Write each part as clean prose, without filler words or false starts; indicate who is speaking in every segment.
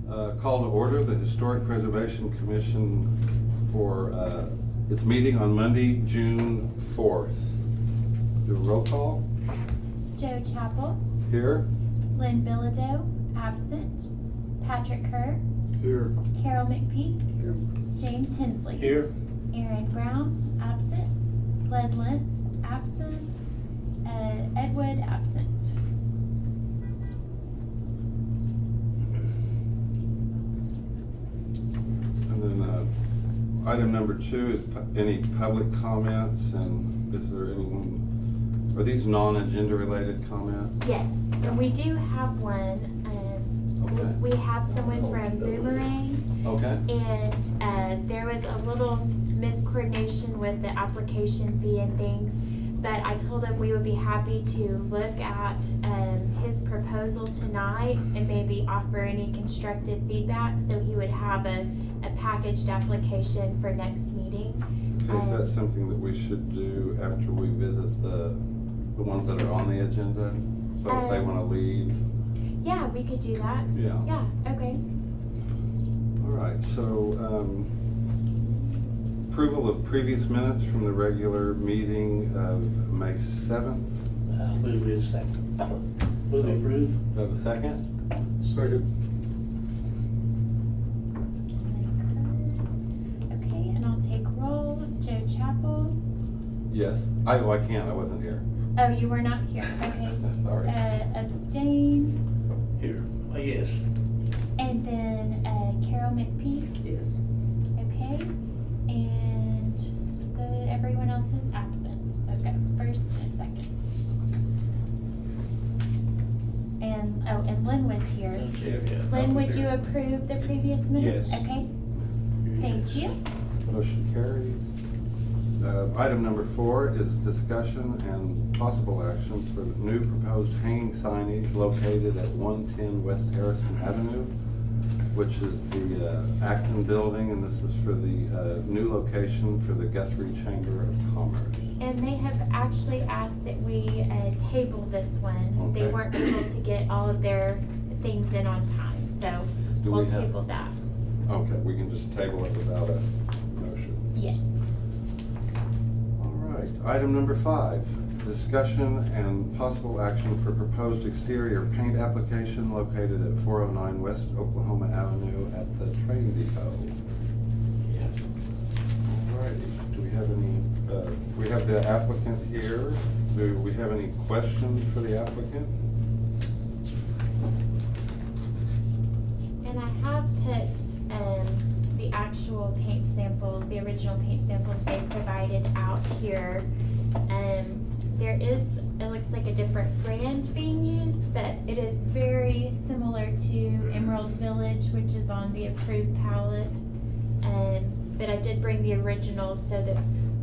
Speaker 1: Call to order the Historic Preservation Commission for its meeting on Monday, June 4th. Do a roll call.
Speaker 2: Joe Chappell,
Speaker 1: Here.
Speaker 2: Lynn Bilodeau, absent. Patrick Kerr,
Speaker 3: Here.
Speaker 2: Carol McPeak,
Speaker 3: Here.
Speaker 2: James Hensley.
Speaker 3: Here.
Speaker 2: Aaron Brown, absent. Glenn Lentz, absent. Ed Wood, absent.
Speaker 1: And then item number 2 is any public comments, and is there anyone, are these non-agenda related comments?
Speaker 2: Yes, and we do have one.
Speaker 1: Okay.
Speaker 2: We have someone from Boomerang,
Speaker 1: Okay.
Speaker 2: and there was a little miscoordination with the application fee and things, but I told him we would be happy to look at his proposal tonight and maybe offer any constructive feedback, so he would have a packaged application for next meeting.
Speaker 1: Okay, is that something that we should do after we visit the ones that are on the agenda? So if they want to leave?
Speaker 2: Yeah, we could do that.
Speaker 1: Yeah.
Speaker 2: Yeah, okay.
Speaker 1: All right, so approval of previous minutes from the regular meeting of May 7th.
Speaker 3: Move we second. Move to approve.
Speaker 1: Do I have a second?
Speaker 3: Second.
Speaker 2: Okay, and I'll take roll. Joe Chappell.
Speaker 1: Yes. I can't, I wasn't here.
Speaker 2: Oh, you were not here, okay.
Speaker 1: Sorry.
Speaker 2: Abstain,
Speaker 3: Here. Yes.
Speaker 2: and then Carol McPeak,
Speaker 3: Yes.
Speaker 2: okay, and everyone else is absent, so I've got first and second. And Lynn was here. Lynn, would you approve the previous minutes?
Speaker 3: Yes.
Speaker 2: Okay, thank you.
Speaker 1: Motion carried. Item number 4 is discussion and possible action for the new proposed hanging signage located at 110 West Harrison Avenue, which is the Acton building, and this is for the new location for the Guthrie Chamber of Commerce.
Speaker 2: And they have actually asked that we table this one. They
Speaker 1: Okay.
Speaker 2: weren't able to get all of their things in on time, so
Speaker 1: Do
Speaker 2: we'll
Speaker 1: we have-
Speaker 2: table that.
Speaker 1: Okay, we can just table it without a motion.
Speaker 2: Yes.
Speaker 1: All right, item number 5, discussion and possible action for proposed exterior paint application located at 409 West Oklahoma Avenue at the train depot.
Speaker 3: Yes.
Speaker 1: All righty, do we have any, we have the applicant here. Do we have any questions for the applicant?
Speaker 2: And I have put the actual paint samples, the original paint samples they provided out here. There is, it looks like a different brand being used, but it is very similar to Emerald Village, which is on the approved palette. But I did bring the originals so that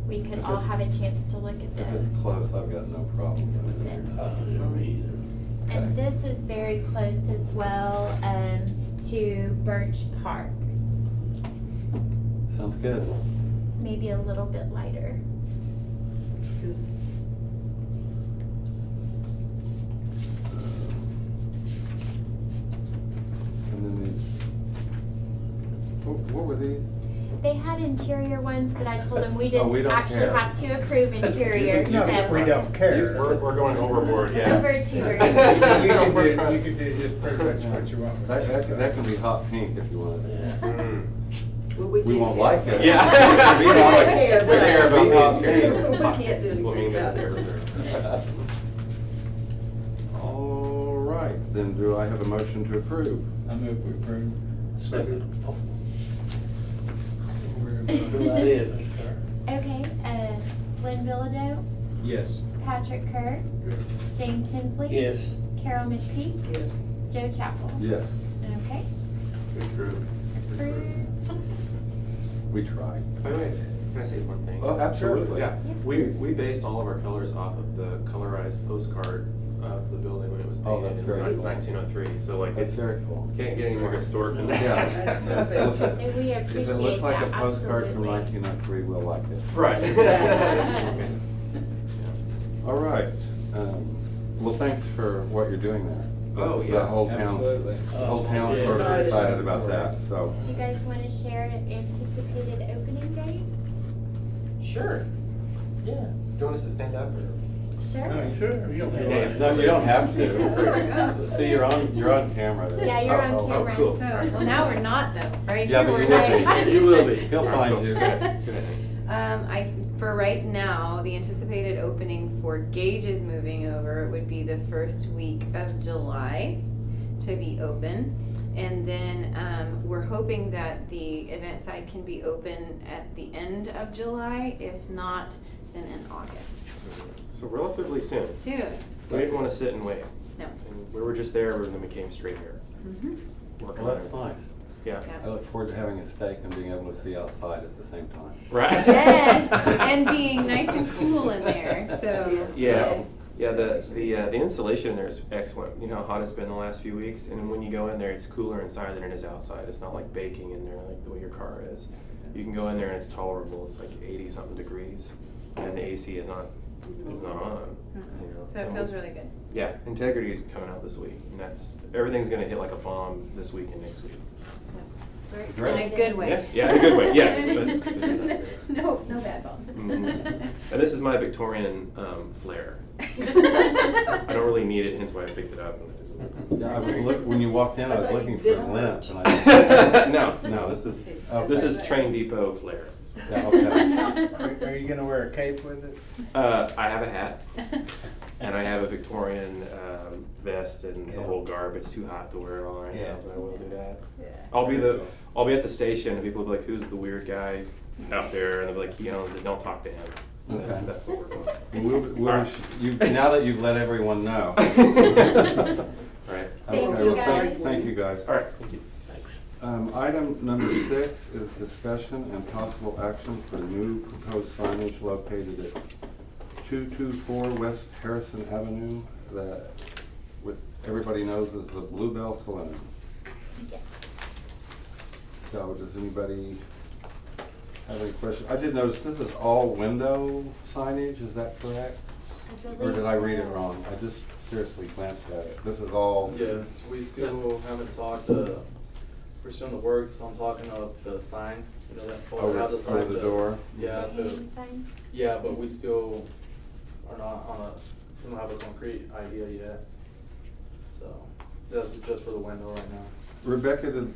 Speaker 2: we could all have a chance to look at
Speaker 1: If
Speaker 2: those.
Speaker 1: it's close, I've got no problem with it.
Speaker 2: And this is very close as well to Birch Park.
Speaker 1: Sounds good.
Speaker 2: It's maybe a little bit lighter.
Speaker 3: Looks good.
Speaker 1: And then these, what were these?
Speaker 2: They had interior ones, but I told them we
Speaker 1: Oh,
Speaker 2: didn't
Speaker 1: we don't
Speaker 2: actually
Speaker 1: care.
Speaker 2: have to approve interior.
Speaker 4: No,
Speaker 2: so
Speaker 4: we don't care.
Speaker 5: We're going overboard, yeah.
Speaker 2: Over to yours.
Speaker 4: You can do just pretty much what you want.
Speaker 1: That can be hot pink if you want it.
Speaker 3: Yeah.
Speaker 5: Mm.
Speaker 6: Well, we
Speaker 1: We
Speaker 6: do
Speaker 1: won't
Speaker 6: care.
Speaker 1: like it.
Speaker 5: Yeah.
Speaker 1: Be
Speaker 6: We
Speaker 1: hot-
Speaker 6: care,
Speaker 5: We care
Speaker 1: Be hot
Speaker 5: about the
Speaker 1: pink.
Speaker 5: interior.
Speaker 6: We can't do anything
Speaker 5: Flamingos
Speaker 6: about it.
Speaker 5: everywhere.
Speaker 1: All right, then do I have a motion to approve?
Speaker 4: I move we approve.
Speaker 3: Second.
Speaker 4: We're
Speaker 3: Go
Speaker 4: gonna-
Speaker 3: right ahead, Mr. Carter.
Speaker 2: Okay, Lynn Bilodeau,
Speaker 4: Yes.
Speaker 2: Patrick Kerr, James Hensley.
Speaker 3: Yes.
Speaker 2: Carol McPeak,
Speaker 6: Yes.
Speaker 2: Joe Chappell.
Speaker 1: Yes,
Speaker 2: Okay,
Speaker 5: Approved.
Speaker 2: approved.
Speaker 1: we tried.
Speaker 5: Wait, can I say one thing?
Speaker 1: Oh, absolutely.
Speaker 5: Yeah, we based all of our colors off of the colorized postcard of the building when it was
Speaker 1: Oh,
Speaker 5: painted
Speaker 1: that's
Speaker 5: in
Speaker 1: very cool.
Speaker 5: 1903, so like
Speaker 1: That's
Speaker 5: it's,
Speaker 1: very cool.
Speaker 5: can't get any more historic than that.
Speaker 1: Yeah.
Speaker 6: That's
Speaker 1: Well,
Speaker 6: perfect.
Speaker 2: And we
Speaker 1: If it
Speaker 2: appreciate
Speaker 1: looks like a
Speaker 2: that,
Speaker 1: postcard from
Speaker 2: absolutely.
Speaker 1: 1903, we'll like it.
Speaker 5: Right.
Speaker 1: All right. Well, thanks for what you're doing there.
Speaker 5: Oh,
Speaker 1: The
Speaker 5: yeah.
Speaker 1: whole town,
Speaker 4: Absolutely.
Speaker 1: the whole town's
Speaker 3: Yeah.
Speaker 1: sort of
Speaker 3: Excited.
Speaker 1: excited about that, so.
Speaker 2: You guys wanna share an anticipated opening date?
Speaker 5: Sure. Yeah. Do you want us to stand up or?
Speaker 2: Sure.
Speaker 3: No, you sure? You don't feel
Speaker 5: Yeah.
Speaker 3: like.
Speaker 1: No, you don't have to. See, you're on camera there.
Speaker 2: Yeah, you're on
Speaker 1: Oh, oh,
Speaker 2: camera.
Speaker 5: cool.
Speaker 6: So, well, now we're not though, right?
Speaker 1: Yeah,
Speaker 6: Here
Speaker 1: but
Speaker 6: we're
Speaker 1: you will
Speaker 6: not.
Speaker 1: be.
Speaker 3: You will be.
Speaker 1: He'll find you.
Speaker 5: Go ahead. Go ahead.
Speaker 6: For right now, the anticipated opening for Gage's moving over would be the first week of July to be open. And then, we're hoping that the event side can be open at the end of July, if not, then in August.
Speaker 5: So relatively soon.
Speaker 6: Soon.
Speaker 5: We didn't want to sit and wait.
Speaker 6: No.
Speaker 5: And we were just there and then we came straight here.
Speaker 6: Mhm.
Speaker 5: Working
Speaker 1: Well,
Speaker 5: on
Speaker 1: that's
Speaker 5: it.
Speaker 1: nice.
Speaker 5: Yeah.
Speaker 1: I look forward to having a steak and being able to see outside at the same time.
Speaker 5: Right.
Speaker 6: Yes, and being nice and cool in there, so.
Speaker 5: Yeah.
Speaker 6: yes.
Speaker 5: Yeah, the installation in there is excellent. You know how hot it's been the last few weeks, and when you go in there, it's cooler inside than it is outside. It's not like baking in there like the way your car is. You can go in there and it's tolerable. It's like 80 something degrees, and the AC is not on. You know.
Speaker 6: So it feels really good.
Speaker 5: Yeah, Integrity is coming out this week, and everything's gonna hit like a bomb this week and next week.
Speaker 6: In a good way.
Speaker 5: Yeah, in a good way. Yes. That's-
Speaker 6: No, no bad bones.
Speaker 5: Mhm. And this is my Victorian flair. I don't really need it, hence why I picked it up.
Speaker 1: Yeah, when you walked in, I was looking for a lamp and
Speaker 5: No, this is
Speaker 1: Okay.
Speaker 5: Train Depot flair.
Speaker 1: Yeah, okay.
Speaker 4: Are you gonna wear a cape with it?
Speaker 5: I have a hat, and I have a Victorian vest and the whole garb. It's too hot to wear it all right now, but I will do that. I'll be at the station, and people will be like, "Who's the weird guy out there?" And they'll be like, "He owns it. Don't talk to him."
Speaker 1: Okay.
Speaker 5: That's what we're doing.
Speaker 1: Now that you've let everyone know.
Speaker 5: Right.
Speaker 2: Thank
Speaker 1: Okay,
Speaker 2: you,
Speaker 1: well,
Speaker 2: guys.
Speaker 1: thank you, guys.
Speaker 5: All right. Thank you.
Speaker 1: Item number 6 is discussion and possible action for new proposed signage located at 224 West Harrison Avenue, that everybody knows is the Bluebell Saloon.
Speaker 2: Yes.
Speaker 1: So does anybody have any questions? I did notice this is all window signage, is that correct?
Speaker 2: I
Speaker 1: Or
Speaker 2: believe
Speaker 1: did I read it
Speaker 2: so.
Speaker 1: wrong? I just seriously glanced at it. This is all.
Speaker 7: Yes, we still haven't talked, we're still in the works on talking of the sign, you know, that,
Speaker 1: Over
Speaker 7: how the sign.
Speaker 1: the door?
Speaker 7: Yeah,
Speaker 2: The hanging sign?
Speaker 7: yeah, but we still are not we don't have a concrete idea yet. So, this is just for the window right now.
Speaker 1: Rebecca,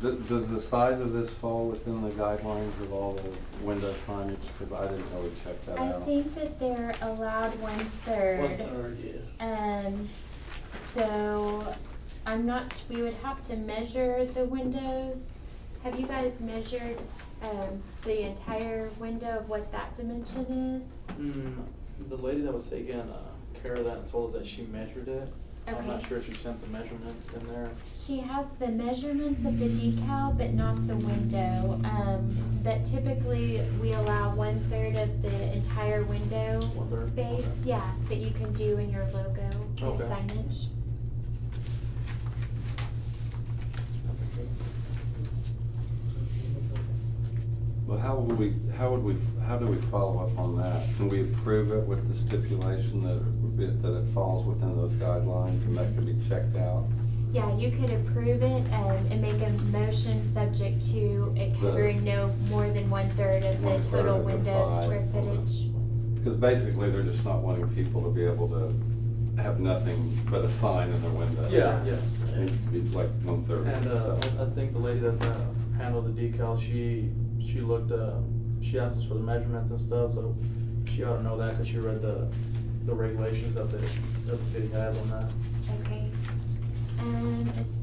Speaker 1: does the size of this fall within the guidelines of all the window signage? Because I didn't really check that
Speaker 2: I
Speaker 1: out.
Speaker 2: think that they're allowed 1/3.
Speaker 3: 1/3, yes.
Speaker 2: So I'm not, we would have to measure the windows. Have you guys measured, the entire window of what that dimension is?
Speaker 7: The lady that was taking care of that told us that she measured it. I'm not
Speaker 2: Okay.
Speaker 7: sure if she sent the measurements in there.
Speaker 2: She has the measurements of the decal, but not the window. But typically, we allow 1/3 of the entire window
Speaker 7: 1/3?
Speaker 2: space,
Speaker 7: Okay.
Speaker 2: yeah, that you can do in your logo, your
Speaker 7: Okay.
Speaker 2: signage.
Speaker 1: Well, how do we follow up on that? Can we approve it with the stipulation that it falls within those guidelines and that can be checked out?
Speaker 2: Yeah, you could approve it, and make a motion subject to it covering no more than 1/3 of the
Speaker 1: 1/3
Speaker 2: total
Speaker 1: of the
Speaker 2: window
Speaker 1: side.
Speaker 2: square footage.
Speaker 1: Because basically, they're just not wanting people to be able to have nothing but a sign in their window.
Speaker 7: Yeah.
Speaker 1: It needs to be like 1/3.
Speaker 7: And
Speaker 1: so.
Speaker 7: I think the lady that's gonna handle the decal, she looked, she asked us for the measurements and stuff, so she ought to know that, cause she read the regulations that the city has on that.
Speaker 2: Okay.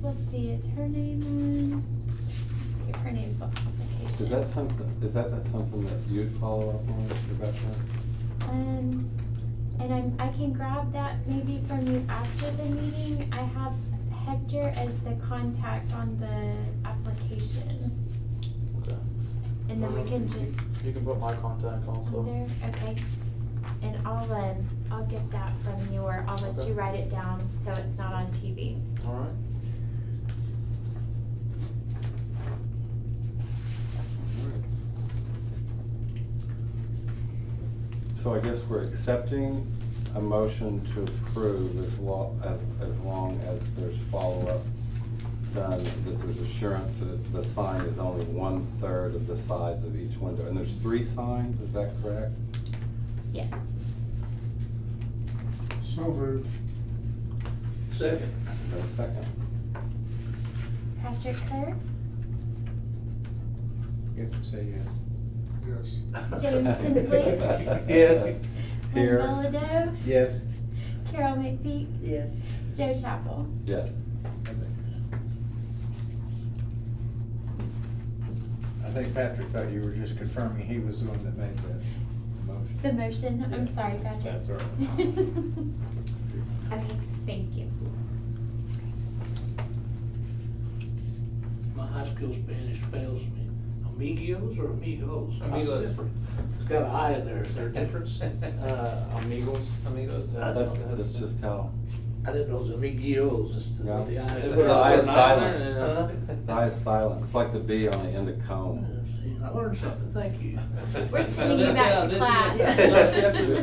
Speaker 2: Let's see, is her name on? Let's see if her name's on the application.
Speaker 1: Is that something that you'd follow up on, Rebecca?
Speaker 2: And I can grab that maybe from you after the meeting. I have Hector as the contact on the application.
Speaker 7: Okay.
Speaker 2: And then we can just,
Speaker 7: You can put my contact also.
Speaker 2: on there, okay. And I'll get that from you, or I'll let
Speaker 7: Okay.
Speaker 2: you write it down so it's not on TV.
Speaker 7: Alright.
Speaker 1: So I guess we're accepting a motion to approve as long as there's follow-up done, that there's assurance that the sign is only 1/3 of the size of each window. And there's 3 signs, is that correct?
Speaker 2: Yes.
Speaker 4: So moved.
Speaker 3: Second.
Speaker 1: Is there a second?
Speaker 2: Patrick Kerr,
Speaker 4: You have to say yes. Yes.
Speaker 2: James Kinsley,
Speaker 3: Yes.
Speaker 1: Here.
Speaker 2: Lynn Bellido,
Speaker 4: Yes.
Speaker 2: Carol McPeak,
Speaker 6: Yes.
Speaker 2: Joe Chapel.
Speaker 1: Yes.
Speaker 4: I think Patrick thought you were just confirming he was the one that made the motion.
Speaker 2: The motion, I'm
Speaker 4: Yeah.
Speaker 2: sorry, Patrick.
Speaker 4: That's all right.
Speaker 2: Okay, thank you.
Speaker 3: My high school Spanish fails me. Amigos or amigos?
Speaker 8: Amigos.
Speaker 3: It's got an I in there, is there a difference?
Speaker 7: Amigos.
Speaker 8: Amigos.
Speaker 1: That's just how,
Speaker 3: I didn't know it was amigos, it's
Speaker 1: Yeah.
Speaker 3: the I.
Speaker 1: They put the I is silent.
Speaker 3: Huh?
Speaker 1: the I is silent. It's like the B on the end of cone.
Speaker 3: See, I learned something, thank you.
Speaker 2: We're sending you back to class.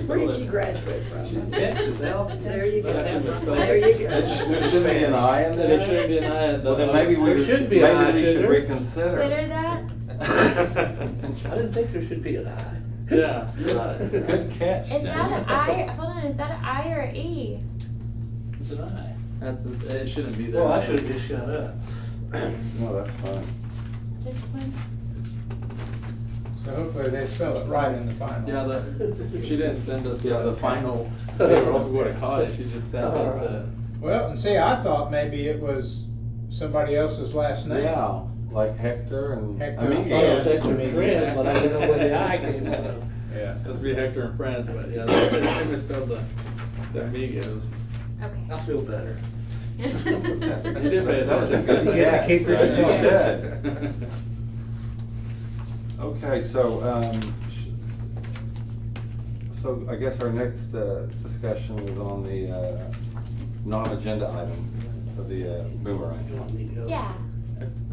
Speaker 3: Where did you graduate from? Texas, Al.
Speaker 6: There you go.
Speaker 3: There
Speaker 6: There you go.
Speaker 1: There shouldn't be an I in there?
Speaker 7: There shouldn't be an I in
Speaker 1: Well, then maybe
Speaker 3: There should be an I,
Speaker 1: maybe we
Speaker 3: should
Speaker 1: should
Speaker 3: there?
Speaker 1: reconsider.
Speaker 2: Consider that?
Speaker 3: I didn't think there should be an I.
Speaker 7: Yeah.
Speaker 1: Good catch.
Speaker 2: Is that an I, hold on, is that an I or an E?
Speaker 3: It's an I.
Speaker 7: It shouldn't be there.
Speaker 3: Well, I should've just shut up.
Speaker 1: No, that's fine.
Speaker 2: This one?
Speaker 4: So hopefully they spell it right in the final.
Speaker 7: Yeah, she didn't send us
Speaker 1: Yeah,
Speaker 7: the
Speaker 1: okay.
Speaker 7: final, or else we would've caught it, she just sent it to.
Speaker 4: Well, and see, I thought maybe it was somebody else's last name.
Speaker 1: Yeah, like Hector and.
Speaker 4: Hector.
Speaker 3: I
Speaker 1: Amigos.
Speaker 3: thought it was
Speaker 4: Yes.
Speaker 3: extra friends, but I didn't know where the I came from.
Speaker 4: Yeah.
Speaker 7: Supposed to be Hector and Friends, but yeah, they misspelled the Amigos.
Speaker 2: Okay.
Speaker 3: I feel better.
Speaker 7: You did pay
Speaker 1: That was a
Speaker 7: attention.
Speaker 1: good
Speaker 4: You get to
Speaker 1: catch.
Speaker 4: keep it in
Speaker 1: You
Speaker 4: mind.
Speaker 1: should. Okay, so, so I guess our next discussion is on the non-agenda item for the
Speaker 3: You
Speaker 1: boomerang.
Speaker 3: want me to go?
Speaker 2: Yeah.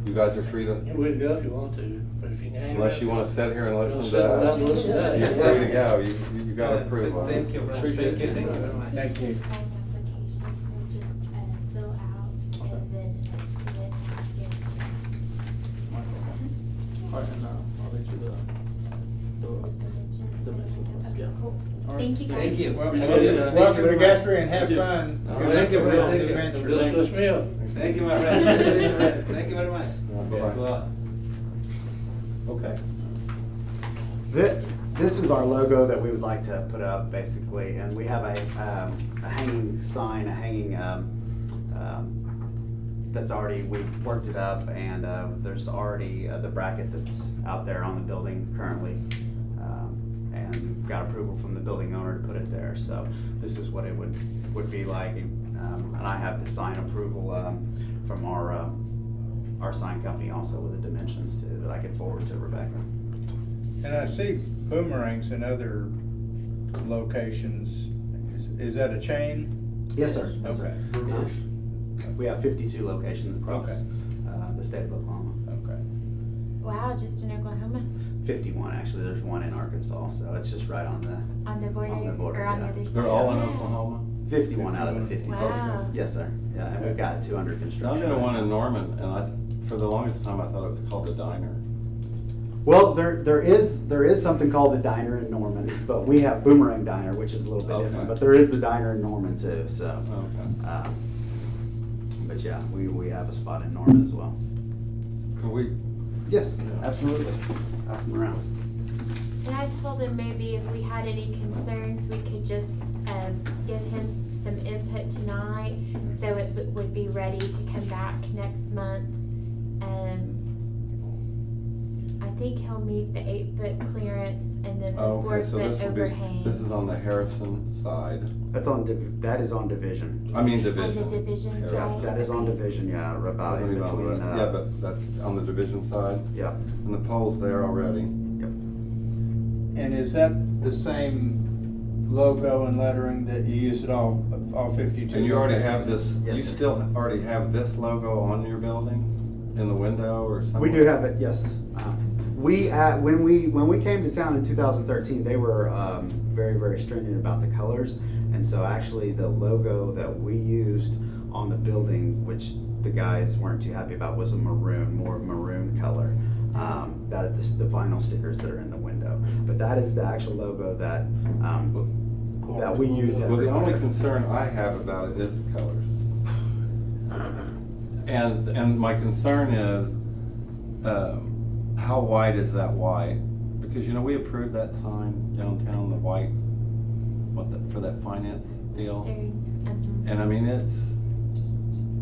Speaker 1: You guys are free to,
Speaker 3: You're free to go if you want to, but if you can hang
Speaker 1: unless
Speaker 3: out-
Speaker 1: you want to sit here and listen
Speaker 3: You'll
Speaker 1: to
Speaker 3: sit down and
Speaker 1: us.
Speaker 3: listen to that.
Speaker 1: You're free to go, you got approval.
Speaker 8: Thank you, Brad. Thank you very much.
Speaker 4: Thank you.
Speaker 2: Sign application, so just fill out and then submit upstairs to.
Speaker 7: Alright, and I'll let you
Speaker 2: Okay,
Speaker 7: yeah.
Speaker 2: cool.
Speaker 7: All right.
Speaker 2: Thank you guys.
Speaker 8: Thank you.
Speaker 4: Well,
Speaker 7: Appreciate it.
Speaker 4: welcome to
Speaker 8: Thank you.
Speaker 4: Guthrie and have
Speaker 7: Thank you.
Speaker 4: fun.
Speaker 7: All
Speaker 4: Good
Speaker 7: right.
Speaker 8: Thank you,
Speaker 4: luck
Speaker 8: Brad.
Speaker 4: with the
Speaker 8: Thank you.
Speaker 4: adventure.
Speaker 3: Just twist me up.
Speaker 8: Thank you, my friend. Thank you very much.
Speaker 1: Bye-bye.
Speaker 7: Thanks a lot.
Speaker 1: Okay.
Speaker 9: This is our logo that we would like to put up, basically, and we have a hanging sign, that's already, we've worked it up, and there's already the bracket that's out there on the building currently, and got approval from the building owner to put it there, so this is what it would be like, and I have the sign approval from our sign company also with the dimensions too, that I could forward to Rebecca.
Speaker 4: And I see boomerangs in other locations. Is that a chain?
Speaker 9: Yes, sir. Yes, sir.
Speaker 4: Okay.
Speaker 9: We have 52 locations across
Speaker 4: Okay.
Speaker 9: the state of Oklahoma.
Speaker 4: Okay.
Speaker 2: Wow, just in Oklahoma,
Speaker 9: 51, actually. There's one in Arkansas, so it's just right on the
Speaker 2: on the border,
Speaker 9: On the border,
Speaker 2: or on the
Speaker 9: yeah.
Speaker 2: other side?
Speaker 1: They're all in
Speaker 2: Yeah.
Speaker 1: Oklahoma?
Speaker 9: 51 out of the 52.
Speaker 2: Wow.
Speaker 9: Yes, sir. Yeah, and we've got 2 under
Speaker 1: I'm
Speaker 9: construction.
Speaker 1: gonna one in Norman, and for the longest time, I thought it was called the Diner.
Speaker 9: Well, there is something called the Diner in Norman, but we have Boomerang Diner, which is a little bit
Speaker 1: Okay.
Speaker 9: different. But there is the Diner in Norman too. So,
Speaker 1: Okay.
Speaker 9: but yeah, we have a spot in Norman as well.
Speaker 1: Could we,
Speaker 9: Yes, absolutely. Pass them around.
Speaker 2: And I told him maybe if we had any concerns, we could just give him some input tonight, so it would be ready to come back next month. I think he'll meet the 8-foot clearance and then the
Speaker 1: oh, okay, so
Speaker 2: 4-foot
Speaker 1: this will be,
Speaker 2: overhang.
Speaker 1: this is on the Harrison side.
Speaker 9: That is on Division.
Speaker 1: I mean
Speaker 2: On
Speaker 1: division.
Speaker 2: the division
Speaker 1: Harrison.
Speaker 2: side?
Speaker 9: That is on Division. Yeah, about in
Speaker 1: Maybe on the
Speaker 9: between.
Speaker 1: rest. Yeah, but that's on the division side,
Speaker 9: Yeah.
Speaker 1: and the pole's there already.
Speaker 9: Yep.
Speaker 4: And is that the same logo and lettering that you use at all 52?
Speaker 1: And you already have this,
Speaker 9: Yes,
Speaker 1: you
Speaker 9: sir.
Speaker 1: still already have this logo on your building, in the window or something?
Speaker 9: We do have it, yes. When we came to town in 2013, they were very, very stringent about the colors, And so actually the logo that we used on the building, which the guys weren't too happy about, was a maroon, more maroon color. That the vinyl stickers that are in the window. But that is the actual logo that we use
Speaker 1: Well, the
Speaker 9: everywhere.
Speaker 1: only concern I have about it is the colors. And my concern is, how wide is that white? Because, you know, we approved that sign downtown, the white, for that finance deal. And I mean,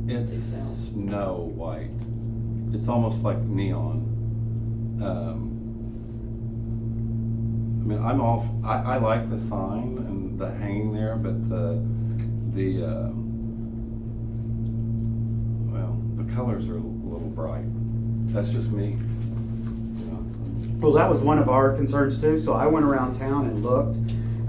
Speaker 1: it's snow white. It's almost like neon. I mean, I like the sign and the hanging there, but the colors are a little bright. That's just me.
Speaker 9: Well, that was one of our concerns too, so I went around town and looked,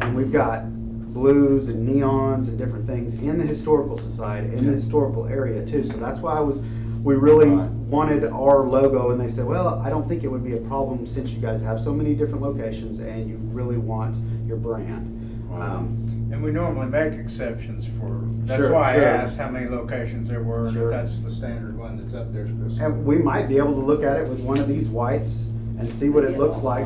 Speaker 9: and we've got blues and neons and different things in the historical society, in the historical area too, so that's why we really wanted our logo, and they said, well, I don't think it would be a problem since you guys have so many different locations and you really want your brand.
Speaker 4: And we normally make exceptions for, that's
Speaker 9: Sure,
Speaker 4: why I
Speaker 9: sure.
Speaker 4: asked how many locations there were, and
Speaker 9: Sure.
Speaker 4: if that's the standard one that's up there.
Speaker 9: And we might be able to look at it with one of these whites and see what it looks like.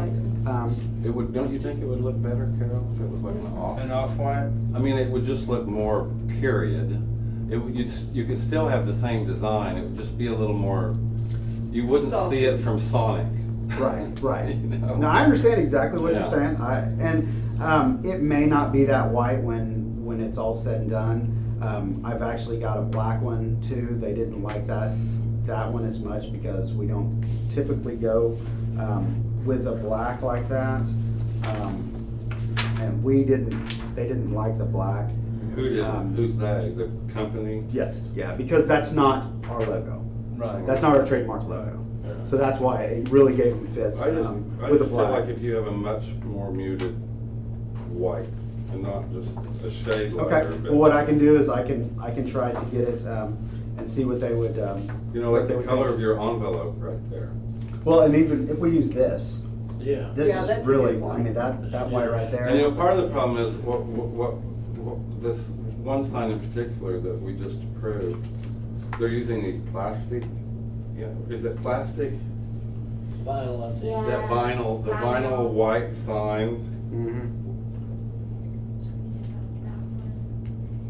Speaker 1: It would, don't you think it would look better, Carol, if it was like an off?
Speaker 4: An off-white?
Speaker 1: I mean, it would just look more period. You could still have the same design, it would just be a little more, you wouldn't see it from Sonic.
Speaker 9: Right.
Speaker 1: You know?
Speaker 9: No, I understand exactly what you're
Speaker 1: Yeah.
Speaker 9: saying. It may not be that white when it's all said and done. I've actually got a black one too. They didn't like that one as much because we don't typically go with a black like that. And they didn't like the black.
Speaker 1: Who didn't? Who's they? The company?
Speaker 9: Yes, yeah, because that's not our logo.
Speaker 4: Right.
Speaker 9: That's not our trademark logo. So that's why it really gave them fits
Speaker 1: I just
Speaker 9: with the
Speaker 1: feel
Speaker 9: black.
Speaker 1: like if you have a much more muted white and not just a shade
Speaker 9: Okay,
Speaker 1: lighter. but-
Speaker 9: well, what I can do is I can try to get it and see what they would.
Speaker 1: You know, like the color of your envelope right there.
Speaker 9: Well, and even if we use this,
Speaker 7: Yeah.
Speaker 9: this
Speaker 6: Yeah,
Speaker 9: is
Speaker 6: that's a
Speaker 9: really,
Speaker 6: good
Speaker 9: I
Speaker 6: point.
Speaker 9: mean, that white right there.
Speaker 1: And you know, part of the problem is what this one sign in particular that we just approved, they're using these plastic, is it plastic?
Speaker 3: Vinyl, I think.
Speaker 2: Yeah.
Speaker 1: That vinyl, the vinyl white signs.
Speaker 9: Mhm.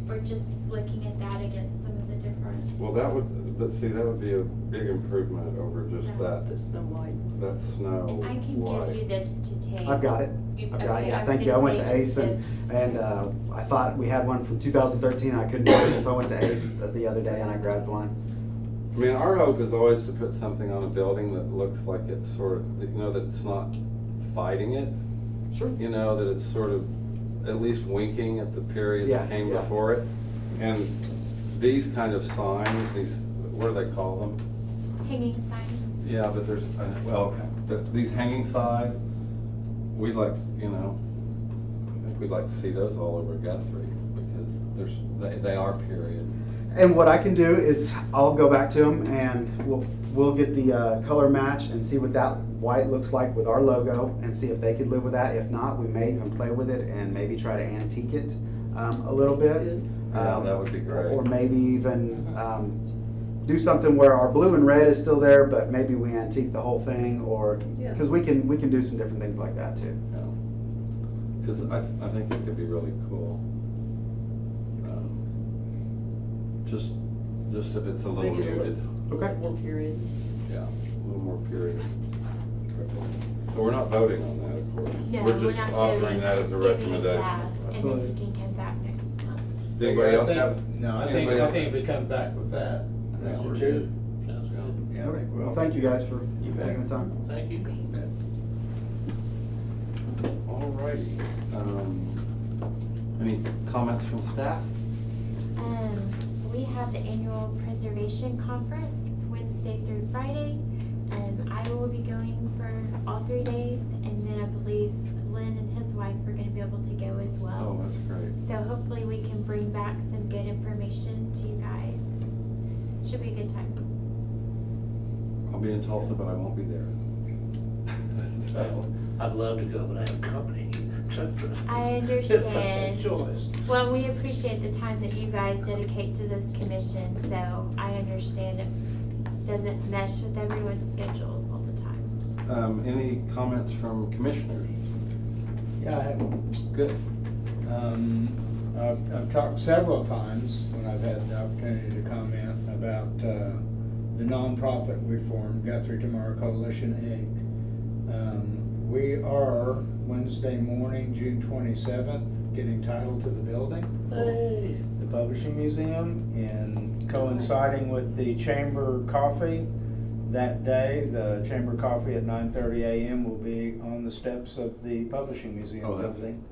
Speaker 2: Or just looking at that against some of the different.
Speaker 1: Well, that would be a big improvement over just
Speaker 2: Yeah.
Speaker 6: The Snow White.
Speaker 1: that snow
Speaker 2: I can
Speaker 1: white.
Speaker 2: give you this to take.
Speaker 9: I've got it.
Speaker 2: You-
Speaker 9: I've got it.
Speaker 2: okay,
Speaker 9: Yeah,
Speaker 2: was
Speaker 9: thank you. I
Speaker 2: gonna
Speaker 9: went to
Speaker 2: say
Speaker 9: Ace
Speaker 2: just
Speaker 9: and I thought we had one from 2013. I couldn't find it, so I went to Ace the other day and I grabbed one.
Speaker 1: I mean, our hope is always to put something on a building that looks like it's sort of, you know, that it's not fighting it.
Speaker 9: Sure.
Speaker 1: You know, that it's sort of at least winking at the period
Speaker 9: Yeah,
Speaker 1: that came
Speaker 9: yeah.
Speaker 1: before it. And these kind of signs, what do they call them?
Speaker 2: Hanging signs.
Speaker 1: Yeah, but there's, okay, but these hanging signs, we'd like, I think we'd like to see those all over Guthrie because they are period.
Speaker 9: And what I can do is I'll go back to them and we'll get the color match and see what that white looks like with our logo and see if they could live with that. If not, we may even play with it and maybe try to antique it a little bit.
Speaker 1: Yeah, that would be great.
Speaker 9: Or maybe even do something where our blue and red is still there, but maybe we antique the whole thing, or because we can do some different things like that too.
Speaker 1: Because I think it could be really cool. Just if it's a little muted.
Speaker 9: Okay.
Speaker 6: More period.
Speaker 1: Yeah, a little more period. So we're not voting on that, of course.
Speaker 2: No,
Speaker 1: We're just
Speaker 2: not
Speaker 1: offering
Speaker 2: voting,
Speaker 1: that as
Speaker 2: just
Speaker 1: a
Speaker 2: giving it,
Speaker 1: recommendation.
Speaker 2: yeah, And then
Speaker 9: Absolutely.
Speaker 2: you can come back next month.
Speaker 1: Did anybody else have?
Speaker 4: No, I
Speaker 1: anybody else
Speaker 4: think
Speaker 1: have-
Speaker 4: if we come back with that, I think we're
Speaker 3: Sure.
Speaker 4: good.
Speaker 3: Sounds good.
Speaker 4: Yeah, I
Speaker 9: Okay.
Speaker 4: think
Speaker 9: Well, thank you guys for
Speaker 4: You bet.
Speaker 9: taking the time.
Speaker 3: Thank you.
Speaker 1: All righty. Any comments from staff?
Speaker 2: We have the annual preservation conference Wednesday through Friday. I will be going for all 3 days, and then I believe Lynn and his wife are gonna be able to go as
Speaker 1: Oh,
Speaker 2: well.
Speaker 1: that's great.
Speaker 2: So hopefully we can bring back some good information to you guys. Should be a good time.
Speaker 1: I'll be in Tulsa, but I won't be there. So,
Speaker 3: I'd love to go, but I have company.
Speaker 2: I
Speaker 3: It's a
Speaker 2: understand.
Speaker 3: choice.
Speaker 2: Well, we appreciate the time that you guys dedicate to this commission, so I understand it doesn't mesh with everyone's schedules all the time.
Speaker 1: Any comments from commissioners?
Speaker 4: Yeah, I have.
Speaker 1: Good.
Speaker 4: I've talked several times when I've had the opportunity to comment about the nonprofit we formed, Guthrie Tomorrow Coalition, Inc. We are Wednesday morning, June 27th, getting title to the building,
Speaker 3: Hey.
Speaker 4: the Publishing Museum, and coinciding with the Chamber Coffee that day. The Chamber Coffee at 9:30 a.m. will be on the steps of the Publishing Museum
Speaker 1: Oh, that's-
Speaker 4: building.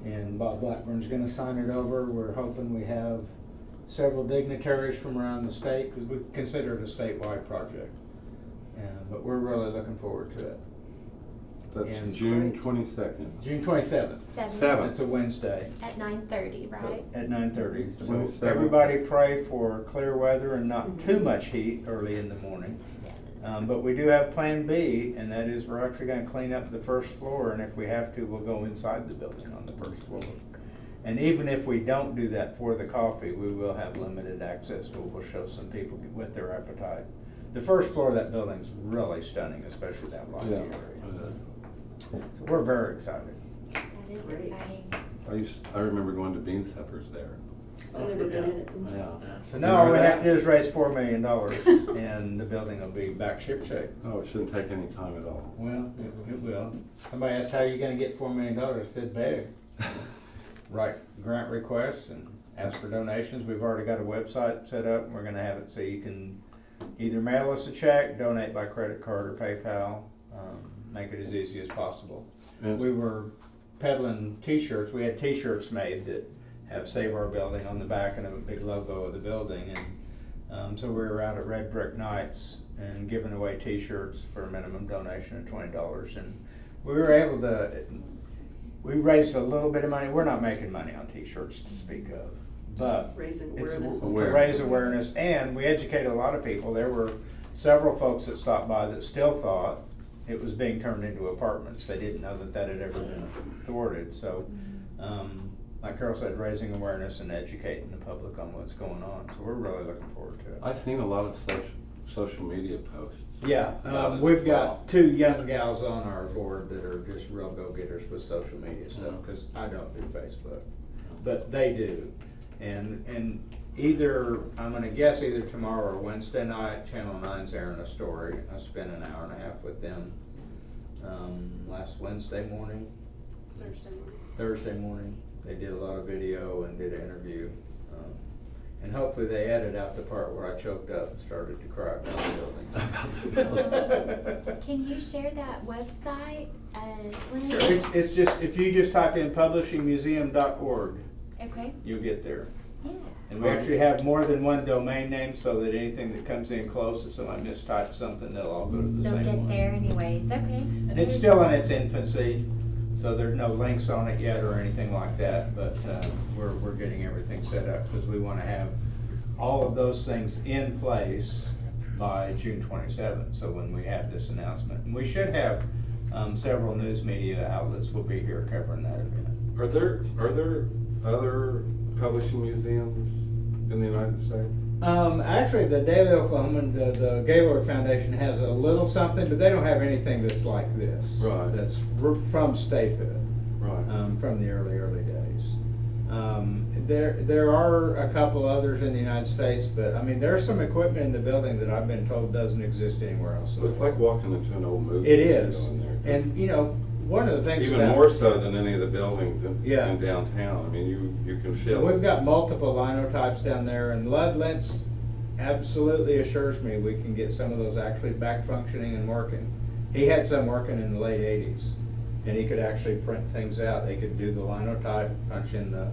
Speaker 4: And Bob Blackburn's gonna sign it over. We're hoping we have several dignitaries from around the state, because we consider it a statewide project. But we're really looking forward to it.
Speaker 1: That's
Speaker 4: And-
Speaker 1: June 22nd.
Speaker 4: June 27th.
Speaker 1: Seven.
Speaker 4: It's a Wednesday
Speaker 2: At 9:30, right?
Speaker 4: at 9:30. So
Speaker 1: 27th.
Speaker 4: everybody pray for clear weather and not too much heat early in the morning.
Speaker 2: Yes.
Speaker 4: But we do have Plan B, and that is we're actually gonna clean up the first floor, and if we have to, we'll go inside the building on the first floor. And even if we don't do that for the coffee, we will have limited access. We'll show some people with their appetite. The first floor of that building's really stunning, especially that lobby
Speaker 1: Yeah.
Speaker 4: area. So we're very excited.
Speaker 2: That is exciting.
Speaker 1: I remember going to bean suppers there.
Speaker 10: I've never been in it.
Speaker 1: Yeah.
Speaker 4: So now all we have to do is raise $4 million, and the building will be back ship shape.
Speaker 1: Oh, it shouldn't take any time at all.
Speaker 4: Well, it will. Somebody asked, how are you gonna get $4 million? I said, beg. Write grant requests and ask for donations. We've already got a website set up, and we're gonna have it so you can either mail us a check, donate by credit card or PayPal, make it as easy as possible.
Speaker 1: And-
Speaker 4: We were peddling t-shirts. We had t-shirts made that have Save Our Building on the back and a big logo of the building. And so we were out at Red Brick Nights and giving away t-shirts for a minimum donation of $20. And we were able to, we raised a little bit of money. We're not making money on t-shirts to speak of, but
Speaker 10: Raising
Speaker 4: it's
Speaker 10: awareness.
Speaker 4: to raise awareness, and we educated a lot of people. There were several folks that stopped by that still thought it was being turned into apartments. They didn't know that that had ever been thwarted. So, like Carol said, raising awareness and educating the public on what's going on. So we're really looking forward to it.
Speaker 1: I've seen a lot of social media posts.
Speaker 4: Yeah,
Speaker 1: about it
Speaker 4: we've
Speaker 1: as well.
Speaker 4: got 2 young gals on our board that are just real go-getters with social media stuff,
Speaker 1: Mhm.
Speaker 4: because I don't do Facebook, but they do. And either, I'm gonna guess either tomorrow or Wednesday night, Channel 9's airing a story. I spent an hour and a half with them last Wednesday morning, Thursday morning. They did a lot of video and did an interview. And hopefully they edited out the part where I choked up and started to cry about the building.
Speaker 2: Can you share that website, Lynn?
Speaker 4: Sure, it's just, if you just type in publishingmuseum.org,
Speaker 2: Okay,
Speaker 4: you'll get there.
Speaker 2: yeah.
Speaker 4: And we actually have more than one domain name, so that anything that comes in close, if somebody mistypes something, they'll all go to the
Speaker 2: They'll
Speaker 4: same
Speaker 2: get
Speaker 4: one.
Speaker 2: there anyways, okay.
Speaker 4: And it's still in its infancy, so there's no links on it yet or anything like that, but we're getting everything set up, because we want to have all of those things in place by June 27th, so when we have this announcement. And we should have several news media outlets will be here covering that event.
Speaker 1: Are there other publishing museums in the United States?
Speaker 4: Actually, the Daily Oklahoman, the Gaylord Foundation has a little something, but they don't have anything that's like this.
Speaker 1: Right.
Speaker 4: That's from statehood,
Speaker 1: Right.
Speaker 4: from the early days. There are a couple others in the United States, but I mean, there's some equipment in the building that I've been told doesn't exist anywhere else.
Speaker 1: So it's like walking into an old movie.
Speaker 4: It
Speaker 1: when you
Speaker 4: is,
Speaker 1: go in there.
Speaker 4: and you know, one of the things
Speaker 1: Even
Speaker 4: about-
Speaker 1: more so than any of the buildings in
Speaker 4: Yeah.
Speaker 1: downtown. I mean, you can feel
Speaker 4: We've
Speaker 1: it.
Speaker 4: got multiple linotypes down there, and Lud Lentz absolutely assures me we can get some of those actually back functioning and working. He had some working in the late 80s, and he could actually print things out. They could do the linotype, punch in the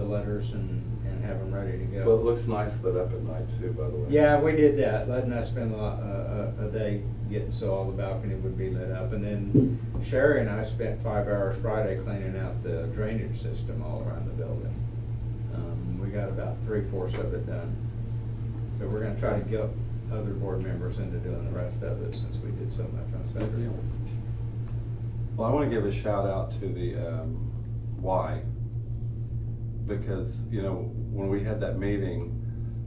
Speaker 4: letters, and have them ready to go.
Speaker 1: Well, it looks nice lit up at night too, by the way.
Speaker 4: Yeah, we did that. Lud and I spent a day getting so all the balcony would be lit up, and then Sherry and I spent 5 hours Friday cleaning out the drainage system all around the building. We got about 3/4 of it done. So we're gonna try to get other board members into doing the rest of it, since we did so much on Saturday.
Speaker 1: Well, I want to give a shout out to the Y, because, you know, when we had that meeting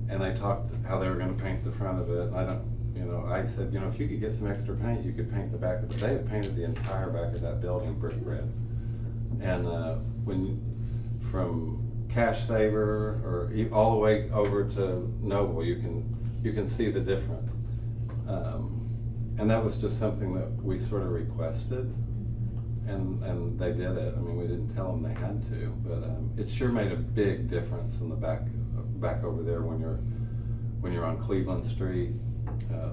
Speaker 1: and they talked how they were going to paint the front of it, and I said, you know, if you could get some extra paint, you could paint the back of it. They have painted the entire back of that building brick red. And from Cash Saver or all the way over to Noble, you can see the difference. And that was just something that we sort of requested, and they did it. I mean, we didn't tell them they had to, but it sure made a big difference in the back over there when you're on Cleveland Street,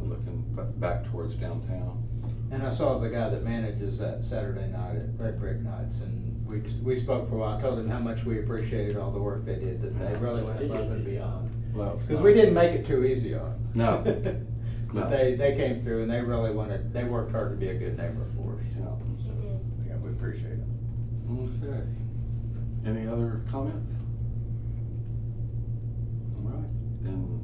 Speaker 1: looking back towards downtown.
Speaker 4: And I saw the guy that manages that Saturday night at Red Brick Nights, and we spoke for a while. I told him how much we appreciated all the work they did, that they really went above and beyond.
Speaker 1: Because
Speaker 4: we didn't make it too easy on them.
Speaker 1: No.
Speaker 4: But
Speaker 1: No.
Speaker 4: they came through and they really they worked hard to be a good neighbor for us.
Speaker 1: Yeah.
Speaker 4: So,
Speaker 2: They did.
Speaker 4: yeah, we appreciate it.
Speaker 1: Okay. Any other comments? All right, then